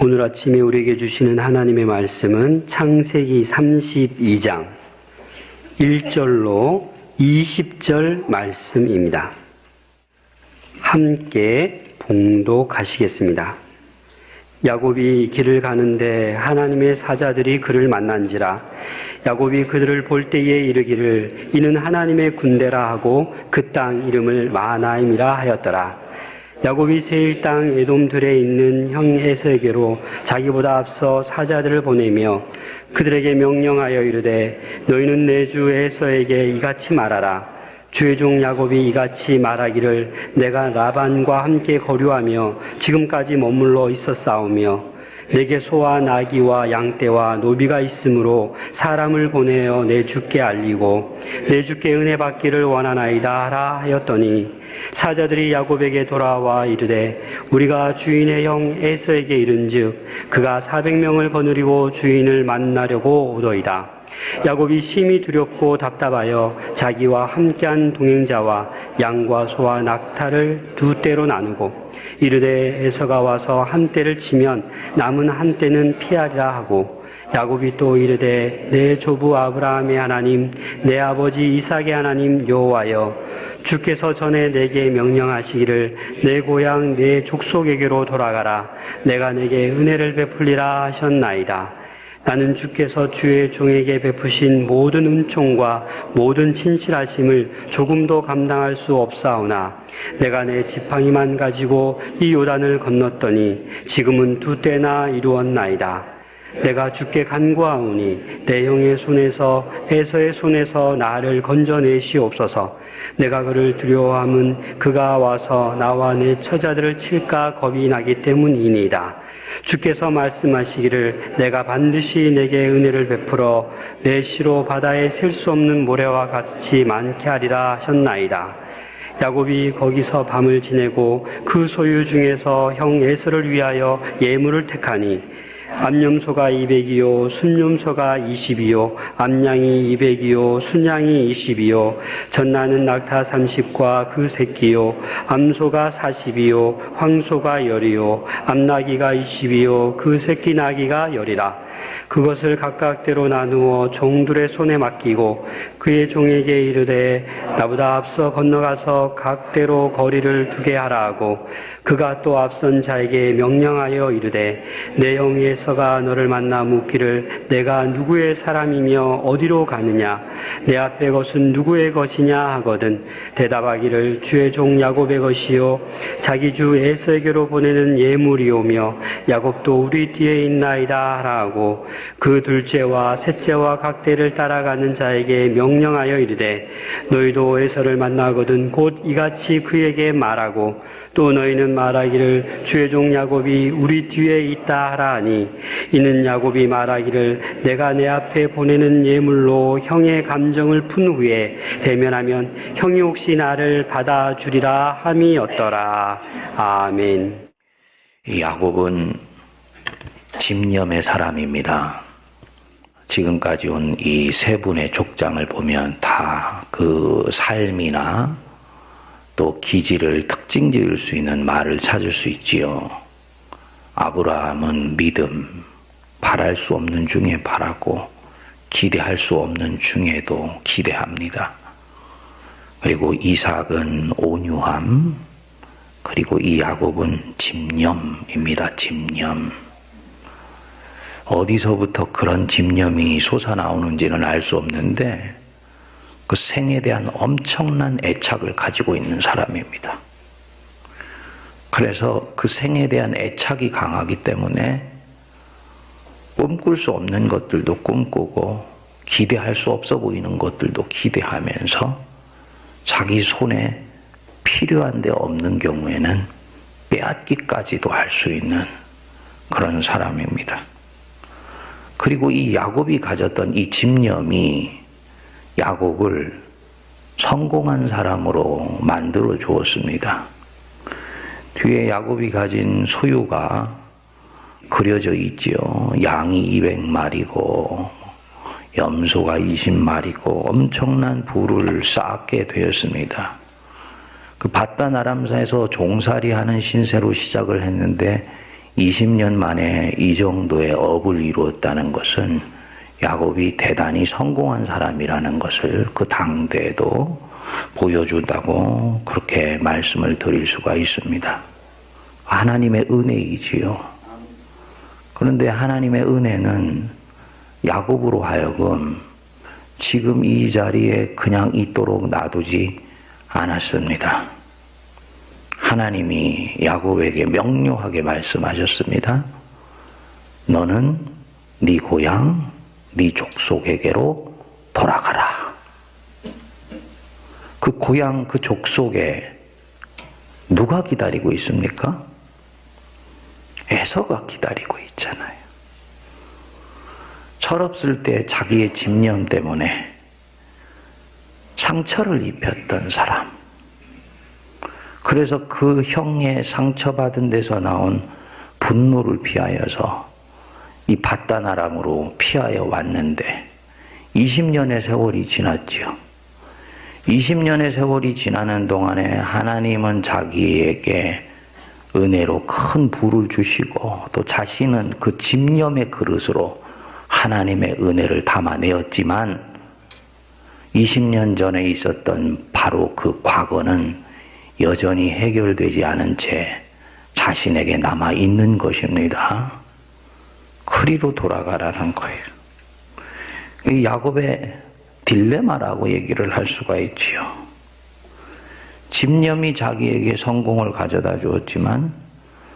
오늘 아침에 우리에게 주시는 하나님의 말씀은 창세기 32장 1절로 20절 말씀입니다. 함께 봉독하시겠습니다. 야곱이 길을 가는데 하나님의 사자들이 그를 만난지라. 야곱이 그들을 볼 때에 이르기를 이는 하나님의 군대라 하고 그 땅 이름을 마하나임이라 하였더라. 야곱이 세일 땅 에돔들에 있는 형 에서에게로 자기보다 앞서 사자들을 보내며 그들에게 명령하여 이르되 너희는 내 주 에서에게 이같이 말하라. 주의 종 야곱이 이같이 말하기를 내가 라반과 함께 거류하며 지금까지 머물러 있었사오며 내게 소와 나귀와 양떼와 노비가 있으므로 사람을 보내어 내 주께 알리고 내 주께 은혜 받기를 원하나이다 하라 하였더니 사자들이 야곱에게 돌아와 이르되 우리가 주인의 형 에서에게 이른즉 그가 400명을 거느리고 주인을 만나려고 오더이다. 야곱이 심히 두렵고 답답하여 자기와 함께한 동행자와 양과 소와 낙타를 두 떼로 나누고 이르되 에서가 와서 한 떼를 치면 남은 한 떼는 피하리라 하고 야곱이 또 이르되 내 조부 아브라함의 하나님 내 아버지 이삭의 하나님 여호와여 주께서 전에 내게 명령하시기를 내 고향 내 족속에게로 돌아가라 내가 내게 은혜를 베풀리라 하셨나이다. 나는 주께서 주의 종에게 베푸신 모든 은총과 모든 친실하심을 조금도 감당할 수 없사오나 내가 내 지팡이만 가지고 이 요단을 건넜더니 지금은 두 때나 이루었나이다. 내가 주께 간구하오니 내 형의 손에서 에서의 손에서 나를 건져내시옵소서. 내가 그를 두려워함은 그가 와서 나와 내 처자들을 칠까 겁이 나기 때문이니이다. 주께서 말씀하시기를 내가 반드시 내게 은혜를 베풀어 내 시로 바다에 셀 수 없는 모래와 같이 많게 하리라 하셨나이다. 야곱이 거기서 밤을 지내고 그 소유 중에서 형 에서를 위하여 예물을 택하니 암염소가 200이요 순염소가 20이요 암양이 200이요 순양이 20이요 젖나는 낙타 30과 그 새끼요 암소가 40이요 황소가 10이요 암나귀가 20이요 그 새끼 나귀가 10이라. 그것을 각각 대로 나누어 종들의 손에 맡기고 그의 종에게 이르되 나보다 앞서 건너가서 각대로 거리를 두게 하라 하고 그가 또 앞선 자에게 명령하여 이르되 내 형 에서가 너를 만나 묻기를 내가 누구의 사람이며 어디로 가느냐 내 앞에 것은 누구의 것이냐 하거든 대답하기를 주의 종 야곱의 것이요 자기 주 에서에게로 보내는 예물이오며 야곱도 우리 뒤에 있나이다 하라 하고 그 둘째와 셋째와 각대를 따라가는 자에게 명령하여 이르되 너희도 에서를 만나거든 곧 이같이 그에게 말하고 또 너희는 말하기를 주의 종 야곱이 우리 뒤에 있다 하라 하니 이는 야곱이 말하기를 내가 내 앞에 보내는 예물로 형의 감정을 푼 후에 대면하면 형이 혹시 나를 받아주리라 함이었더라. 아멘. 야곱은 집념의 사람입니다. 지금까지 온 이 세 분의 족장을 보면 다 그 삶이나 또 기질을 특징 지을 수 있는 말을 찾을 수 있지요. 아브라함은 믿음, 바랄 수 없는 중에 바라고 기대할 수 없는 중에도 기대합니다. 그리고 이삭은 온유함, 그리고 이 야곱은 집념입니다. 집념. 어디서부터 그런 집념이 솟아나오는지는 알 수 없는데 그 생에 대한 엄청난 애착을 가지고 있는 사람입니다. 그래서 그 생에 대한 애착이 강하기 때문에 꿈꿀 수 없는 것들도 꿈꾸고 기대할 수 없어 보이는 것들도 기대하면서 자기 손에 필요한 데 없는 경우에는 빼앗기까지도 할 수 있는 그런 사람입니다. 그리고 이 야곱이 가졌던 이 집념이 야곱을 성공한 사람으로 만들어 주었습니다. 뒤에 야곱이 가진 소유가 그려져 있지요. 양이 200마리고 염소가 20마리고 엄청난 부를 쌓게 되었습니다. 그 바단 아람사에서 종살이하는 신세로 시작을 했는데 20년 만에 이 정도의 업을 이루었다는 것은 야곱이 대단히 성공한 사람이라는 것을 그 당대에도 보여준다고 그렇게 말씀을 드릴 수가 있습니다. 하나님의 은혜이지요. 그런데 하나님의 은혜는 야곱으로 하여금 지금 이 자리에 그냥 있도록 놔두지 않았습니다. 하나님이 야곱에게 명료하게 말씀하셨습니다. 너는 네 고향, 네 족속에게로 돌아가라. 그 고향, 그 족속에 누가 기다리고 있습니까? 에서가 기다리고 있잖아요. 철없을 때 자기의 집념 때문에 상처를 입혔던 사람. 그래서 그 형의 상처받은 데서 나온 분노를 피하여서 이 밧단 아람으로 피하여 왔는데 20년의 세월이 지났지요. 20년의 세월이 지나는 동안에 하나님은 자기에게 은혜로 큰 부를 주시고 또 자신은 그 집념의 그릇으로 하나님의 은혜를 담아내었지만 20년 전에 있었던 바로 그 과거는 여전히 해결되지 않은 채 자신에게 남아있는 것입니다. 그리로 돌아가라는 거예요. 이 야곱의 딜레마라고 얘기를 할 수가 있지요. 집념이 자기에게 성공을 가져다 주었지만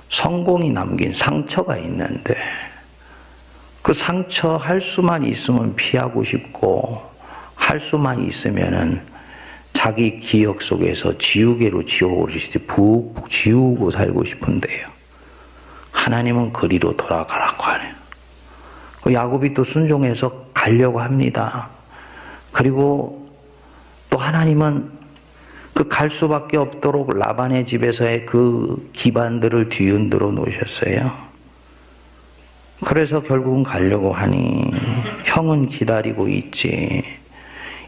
성공이 남긴 상처가 있는데 그 상처 할 수만 있으면 피하고 싶고 할 수만 있으면은 자기 기억 속에서 지우개로 지워버리듯이 푹푹 지우고 살고 싶은데요. 하나님은 그리로 돌아가라고 하네요. 야곱이 또 순종해서 가려고 합니다. 그리고 또 하나님은 그 갈 수밖에 없도록 라반의 집에서의 그 기반들을 뒤흔들어 놓으셨어요. 그래서 결국은 가려고 하니 형은 기다리고 있지.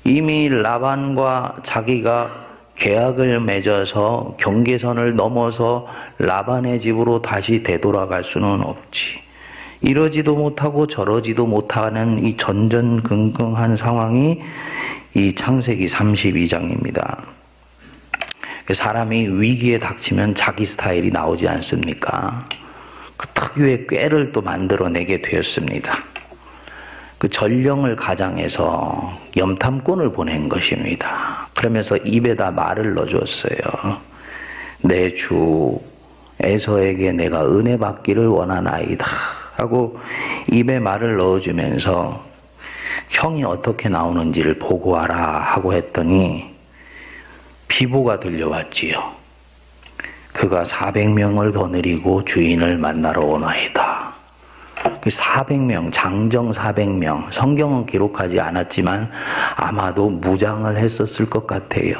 이미 라반과 자기가 계약을 맺어서 경계선을 넘어서 라반의 집으로 다시 되돌아갈 수는 없지. 이러지도 못하고 저러지도 못하는 이 전전긍긍한 상황이 이 창세기 32장입니다. 사람이 위기에 닥치면 자기 스타일이 나오지 않습니까? 그 특유의 꾀를 또 만들어내게 되었습니다. 그 전령을 가장해서 염탐꾼을 보낸 것입니다. 그러면서 입에다 말을 넣어줬어요. 내 주 에서에게 내가 은혜 받기를 원하나이다 하고 입에 말을 넣어주면서 형이 어떻게 나오는지를 보고 와라 하고 했더니 비보가 들려왔지요. 그가 400명을 거느리고 주인을 만나러 오나이다. 400명, 장정 400명, 성경은 기록하지 않았지만 아마도 무장을 했었을 것 같아요.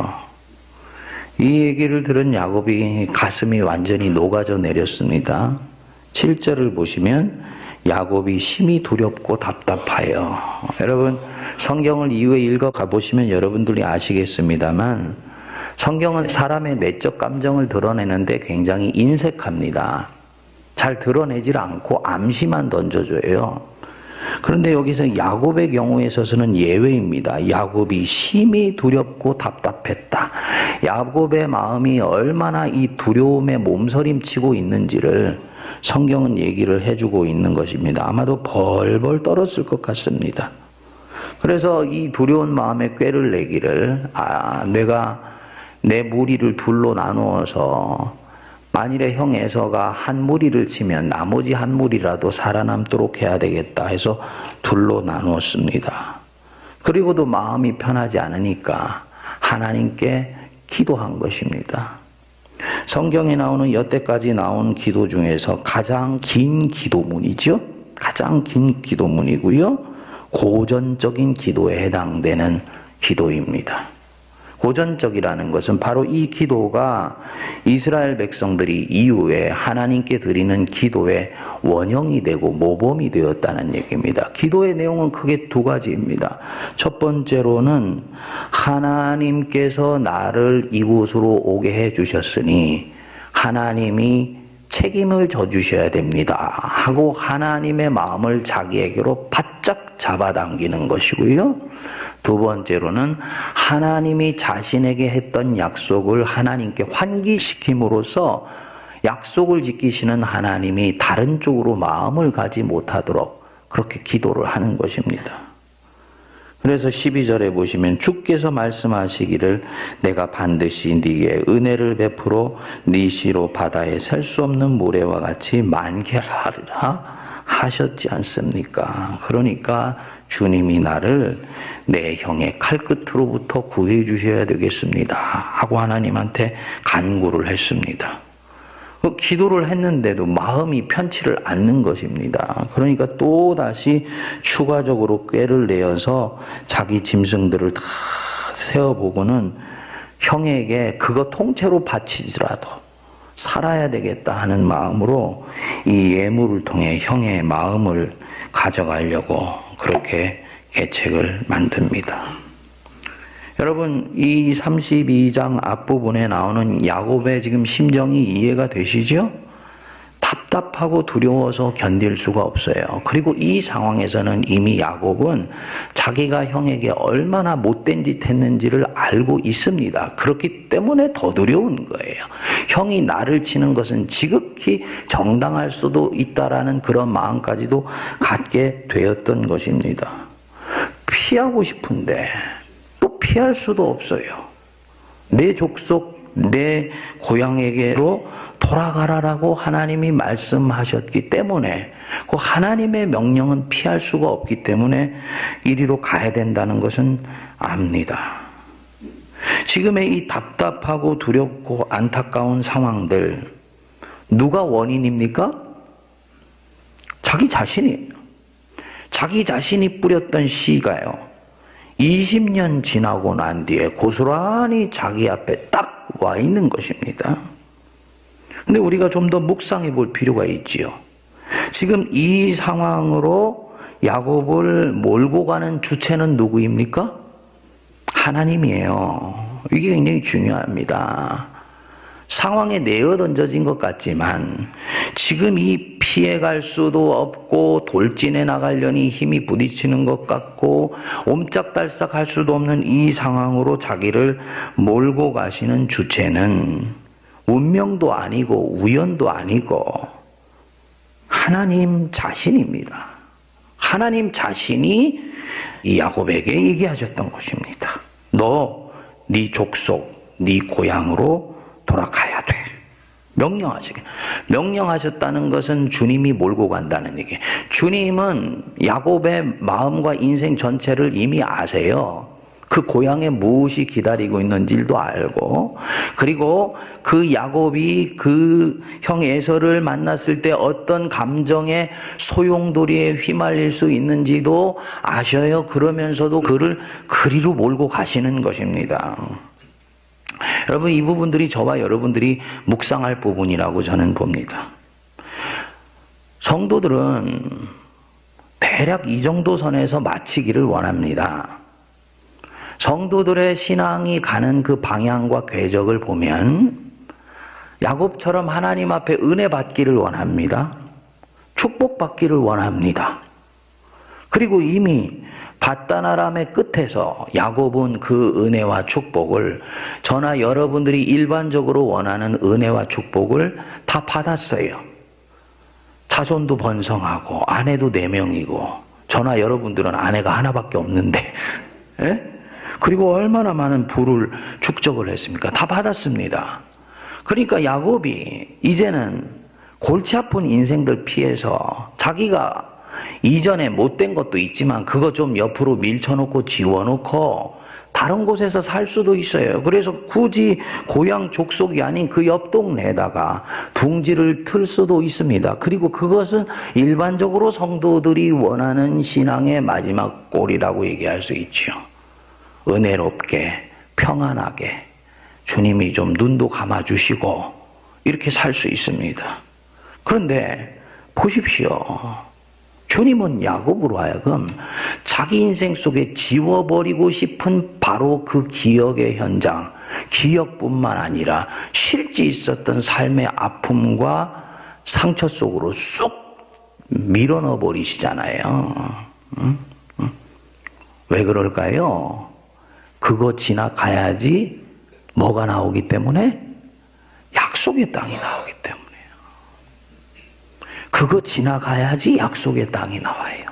이 얘기를 들은 야곱이 가슴이 완전히 녹아져 내렸습니다. 7절을 보시면 야곱이 심히 두렵고 답답하여. 여러분 성경을 이후에 읽어가 보시면 여러분들이 아시겠습니다만 성경은 사람의 내적 감정을 드러내는데 굉장히 인색합니다. 잘 드러내질 않고 암시만 던져줘요. 그런데 여기서 야곱의 경우에 있어서는 예외입니다. 야곱이 심히 두렵고 답답했다. 야곱의 마음이 얼마나 이 두려움에 몸서림치고 있는지를 성경은 얘기를 해주고 있는 것입니다. 아마도 벌벌 떨었을 것 같습니다. 그래서 이 두려운 마음에 꾀를 내기를 내가 내 무리를 둘로 나누어서 만일에 형 에서가 한 무리를 치면 나머지 한 무리라도 살아남도록 해야 되겠다 해서 둘로 나누었습니다. 그리고도 마음이 편하지 않으니까 하나님께 기도한 것입니다. 성경에 나오는 여태까지 나온 기도 중에서 가장 긴 기도문이죠. 가장 긴 기도문이고요. 고전적인 기도에 해당되는 기도입니다. 고전적이라는 것은 바로 이 기도가 이스라엘 백성들이 이후에 하나님께 드리는 기도의 원형이 되고 모범이 되었다는 얘기입니다. 기도의 내용은 크게 두 가지입니다. 첫 번째로는 하나님께서 나를 이곳으로 오게 해 주셨으니 하나님이 책임을 져주셔야 됩니다 하고 하나님의 마음을 자기에게로 바짝 잡아당기는 것이고요. 두 번째로는 하나님이 자신에게 했던 약속을 하나님께 환기시킴으로써 약속을 지키시는 하나님이 다른 쪽으로 마음을 가지 못하도록 그렇게 기도를 하는 것입니다. 그래서 12절에 보시면 주께서 말씀하시기를 내가 반드시 네게 은혜를 베풀어 네 시로 바다에 셀 수 없는 모래와 같이 많게 하리라 하셨지 않습니까? 그러니까 주님이 나를 내 형의 칼끝으로부터 구해 주셔야 되겠습니다 하고 하나님한테 간구를 했습니다. 그 기도를 했는데도 마음이 편치를 않는 것입니다. 그러니까 또다시 추가적으로 꾀를 내어서 자기 짐승들을 다 세어보고는 형에게 그거 통째로 바치더라도 살아야 되겠다 하는 마음으로 이 예물을 통해 형의 마음을 가져가려고 그렇게 계책을 만듭니다. 여러분, 이 32장 앞부분에 나오는 야곱의 지금 심정이 이해가 되시죠? 답답하고 두려워서 견딜 수가 없어요. 그리고 이 상황에서는 이미 야곱은 자기가 형에게 얼마나 못된 짓 했는지를 알고 있습니다. 그렇기 때문에 더 두려운 거예요. 형이 나를 치는 것은 지극히 정당할 수도 있다라는 그런 마음까지도 갖게 되었던 것입니다. 피하고 싶은데 또 피할 수도 없어요. 내 족속, 내 고향에게로 돌아가라라고 하나님이 말씀하셨기 때문에 그 하나님의 명령은 피할 수가 없기 때문에 이리로 가야 된다는 것은 압니다. 지금의 이 답답하고 두렵고 안타까운 상황들 누가 원인입니까? 자기 자신이에요. 자기 자신이 뿌렸던 씨가요. 20년 지나고 난 뒤에 고스란히 자기 앞에 딱 와 있는 것입니다. 근데 우리가 좀 더 묵상해 볼 필요가 있지요. 지금 이 상황으로 야곱을 몰고 가는 주체는 누구입니까? 하나님이에요. 이게 굉장히 중요합니다. 상황에 내어 던져진 것 같지만 지금 이 피해갈 수도 없고 돌진해 나가려니 힘이 부딪히는 것 같고 옴짝달싹 할 수도 없는 이 상황으로 자기를 몰고 가시는 주체는 운명도 아니고 우연도 아니고 하나님 자신입니다. 하나님 자신이 이 야곱에게 얘기하셨던 것입니다. 너, 네 족속, 네 고향으로 돌아가야 돼. 명령하셨다는 것은 주님이 몰고 간다는 얘기예요. 주님은 야곱의 마음과 인생 전체를 이미 아세요. 그 고향에 무엇이 기다리고 있는지도 알고, 그리고 그 야곱이 그 형 에서를 만났을 때 어떤 감정의 소용돌이에 휘말릴 수 있는지도 아셔요. 그러면서도 그를 그리로 몰고 가시는 것입니다. 여러분, 이 부분들이 저와 여러분들이 묵상할 부분이라고 저는 봅니다. 성도들은 대략 이 정도 선에서 마치기를 원합니다. 성도들의 신앙이 가는 그 방향과 궤적을 보면 야곱처럼 하나님 앞에 은혜 받기를 원합니다. 축복받기를 원합니다. 그리고 이미 밧다나람의 끝에서 야곱은 그 은혜와 축복을 저나 여러분들이 일반적으로 원하는 은혜와 축복을 다 받았어요. 자손도 번성하고 아내도 4명이고 저나 여러분들은 아내가 하나밖에 없는데 그리고 얼마나 많은 부를 축적을 했습니까? 다 받았습니다. 그러니까 야곱이 이제는 골치 아픈 인생들 피해서 자기가 이전에 못된 것도 있지만 그거 좀 옆으로 밀쳐놓고 지워놓고 다른 곳에서 살 수도 있어요. 그래서 굳이 고향 족속이 아닌 그 옆 동네에다가 둥지를 틀 수도 있습니다. 그리고 그것은 일반적으로 성도들이 원하는 신앙의 마지막 꼴이라고 얘기할 수 있죠. 은혜롭게 평안하게 주님이 좀 눈도 감아주시고 이렇게 살 수 있습니다. 그런데 보십시오. 주님은 야곱으로 하여금 자기 인생 속에 지워버리고 싶은 바로 그 기억의 현장, 기억뿐만 아니라 실제 있었던 삶의 아픔과 상처 속으로 쑥 밀어넣어 버리시잖아요. 왜 그럴까요? 그거 지나가야지 뭐가 나오기 때문에? 약속의 땅이 나오기 때문에요. 그거 지나가야지 약속의 땅이 나와요.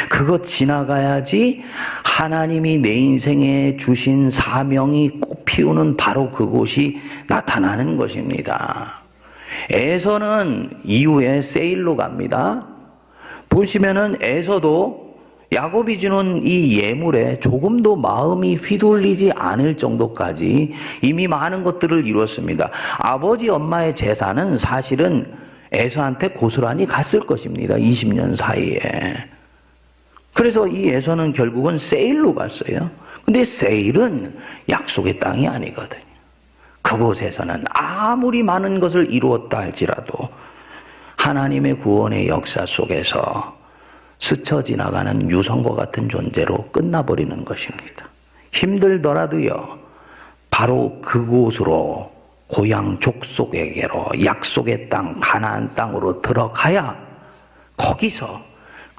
그거 지나가야지 하나님이 내 인생에 주신 사명이 꽃피우는 바로 그곳이 나타나는 것입니다. 에서는 이후에 세일로 갑니다. 보시면은 에서도 야곱이 주는 이 예물에 조금도 마음이 휘둘리지 않을 정도까지 이미 많은 것들을 이뤘습니다. 아버지 엄마의 재산은 사실은 에서한테 고스란히 갔을 것입니다. 20년 사이에. 그래서 이 에서는 결국은 세일로 갔어요. 근데 세일은 약속의 땅이 아니거든요. 그곳에서는 아무리 많은 것을 이루었다 할지라도 하나님의 구원의 역사 속에서 스쳐 지나가는 유성과 같은 존재로 끝나버리는 것입니다. 힘들더라도요, 바로 그곳으로 고향 족속에게로 약속의 땅, 가나안 땅으로 들어가야 거기서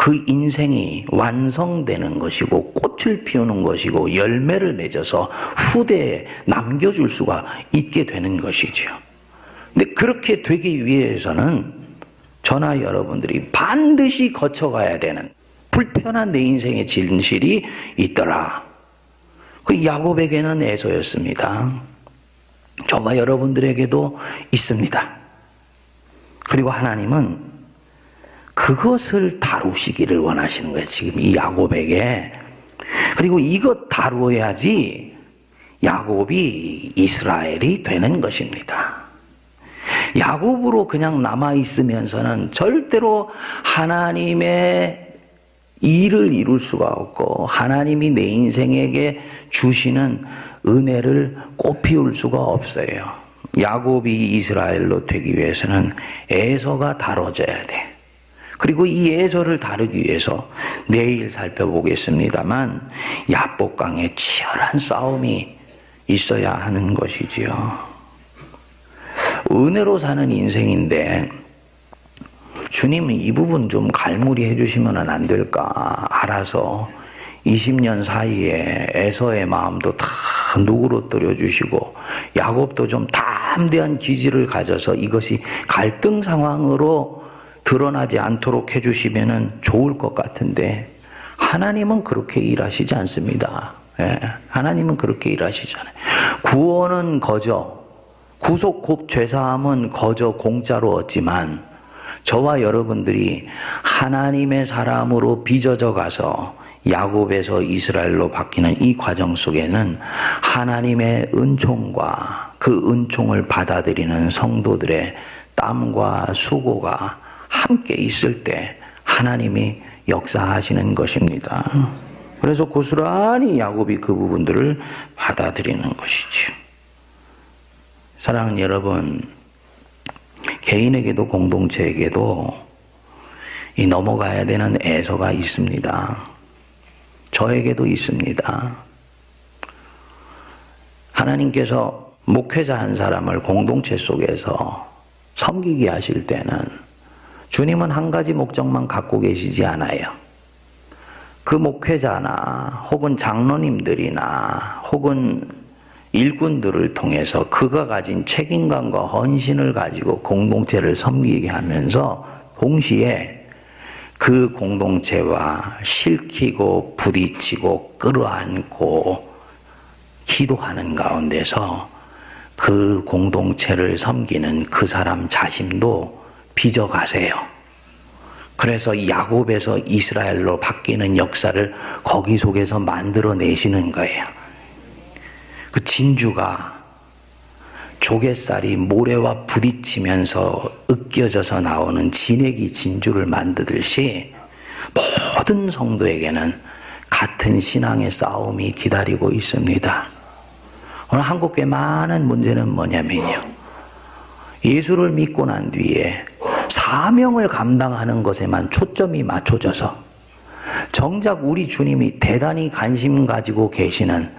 그 인생이 완성되는 것이고 꽃을 피우는 것이고 열매를 맺어서 후대에 남겨줄 수가 있게 되는 것이죠. 근데 그렇게 되기 위해서는 저나 여러분들이 반드시 거쳐가야 되는 불편한 내 인생의 진실이 있더라. 그 야곱에게는 에서였습니다. 저와 여러분들에게도 있습니다. 그리고 하나님은 그것을 다루시기를 원하시는 거예요. 지금 이 야곱에게. 그리고 이것 다루어야지 야곱이 이스라엘이 되는 것입니다. 야곱으로 그냥 남아있으면서는 절대로 하나님의 일을 이룰 수가 없고 하나님이 내 인생에게 주시는 은혜를 꽃피울 수가 없어요. 야곱이 이스라엘로 되기 위해서는 에서가 다뤄져야 돼. 그리고 이 에서를 다루기 위해서 내일 살펴보겠습니다만 야복강에 치열한 싸움이 있어야 하는 것이지요. 은혜로 사는 인생인데 주님은 이 부분 좀 갈무리 해주시면 안 될까? 알아서 20년 사이에 에서의 마음도 다 누그러뜨려 주시고 야곱도 좀 담대한 기질을 가져서 이것이 갈등 상황으로 드러나지 않도록 해주시면 좋을 것 같은데 하나님은 그렇게 일하시지 않습니다. 예, 하나님은 그렇게 일하시잖아요. 구원은 거저, 구속 곧 죄사함은 거저 공짜로 얻지만 저와 여러분들이 하나님의 사람으로 빚어져 가서 야곱에서 이스라엘로 바뀌는 이 과정 속에는 하나님의 은총과 그 은총을 받아들이는 성도들의 땀과 수고가 함께 있을 때 하나님이 역사하시는 것입니다. 그래서 고스란히 야곱이 그 부분들을 받아들이는 것이죠. 사랑하는 여러분, 개인에게도 공동체에게도 이 넘어가야 되는 애서가 있습니다. 저에게도 있습니다. 하나님께서 목회자 한 사람을 공동체 속에서 섬기게 하실 때는 주님은 한 가지 목적만 갖고 계시지 않아요. 그 목회자나 혹은 장로님들이나 혹은 일꾼들을 통해서 그가 가진 책임감과 헌신을 가지고 공동체를 섬기게 하면서 동시에 그 공동체와 실키고 부딪히고 끌어안고 기도하는 가운데서 그 공동체를 섬기는 그 사람 자신도 빚어가세요. 그래서 야곱에서 이스라엘로 바뀌는 역사를 거기 속에서 만들어내시는 거예요. 그 진주가 조갯살이 모래와 부딪히면서 으깨져서 나오는 진액이 진주를 만들듯이 모든 성도에게는 같은 신앙의 싸움이 기다리고 있습니다. 오늘 한국교회 많은 문제는 뭐냐면요, 예수를 믿고 난 뒤에 사명을 감당하는 것에만 초점이 맞춰져서 정작 우리 주님이 대단히 관심 가지고 계시는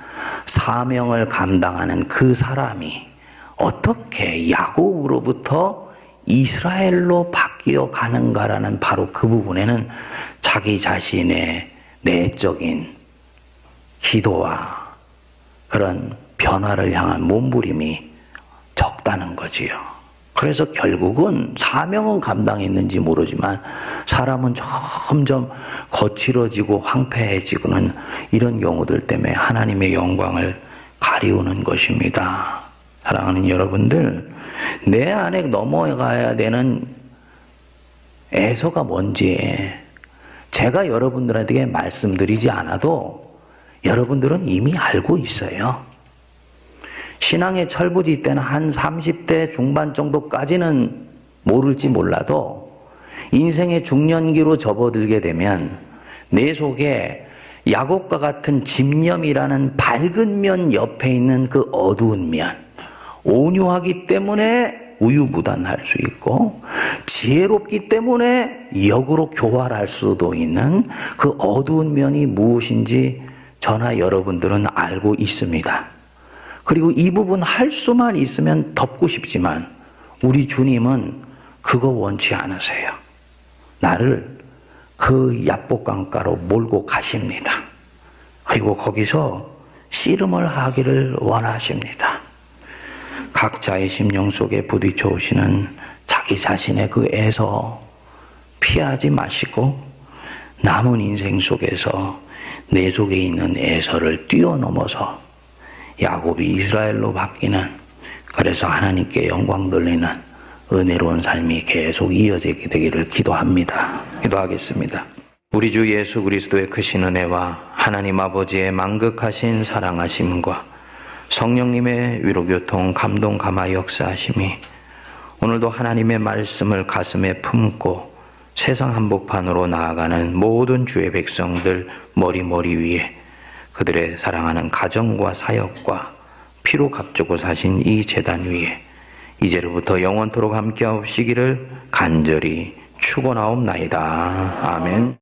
사명을 감당하는 그 사람이 어떻게 야곱으로부터 이스라엘로 바뀌어 가는가라는 바로 그 부분에는 자기 자신의 내적인 기도와 그런 변화를 향한 몸부림이 적다는 거지요. 그래서 결국은 사명은 감당했는지 모르지만 사람은 점점 거칠어지고 황폐해지고는 이런 경우들 때문에 하나님의 영광을 가리우는 것입니다. 사랑하는 여러분들, 내 안에 넘어가야 되는 애서가 뭔지 제가 여러분들에게 말씀드리지 않아도 여러분들은 이미 알고 있어요. 신앙의 철부지 때는 한 30대 중반 정도까지는 모를지 몰라도 인생의 중년기로 접어들게 되면 내 속에 야곱과 같은 집념이라는 밝은 면 옆에 있는 그 어두운 면, 온유하기 때문에 우유부단할 수 있고 지혜롭기 때문에 역으로 교활할 수도 있는 그 어두운 면이 무엇인지 저나 여러분들은 알고 있습니다. 그리고 이 부분 할 수만 있으면 덮고 싶지만 우리 주님은 그거 원치 않으세요. 나를 그 야복강가로 몰고 가십니다. 그리고 거기서 씨름을 하기를 원하십니다. 각자의 심령 속에 부딪혀 오시는 자기 자신의 그 애서 피하지 마시고 남은 인생 속에서 내 속에 있는 애서를 뛰어넘어서 야곱이 이스라엘로 바뀌는, 그래서 하나님께 영광 돌리는 은혜로운 삶이 계속 이어지게 되기를 기도합니다. 기도하겠습니다. 우리 주 예수 그리스도의 크신 은혜와 하나님 아버지의 만극하신 사랑하심과 성령님의 위로교통 감동 감화 역사하심이 오늘도 하나님의 말씀을 가슴에 품고 세상 한복판으로 나아가는 모든 주의 백성들 머리 위에, 그들의 사랑하는 가정과 사역과 피로 값주고 사신 이 제단 위에 이제로부터 영원토록 함께하옵시기를 간절히 축원하옵나이다. 아멘.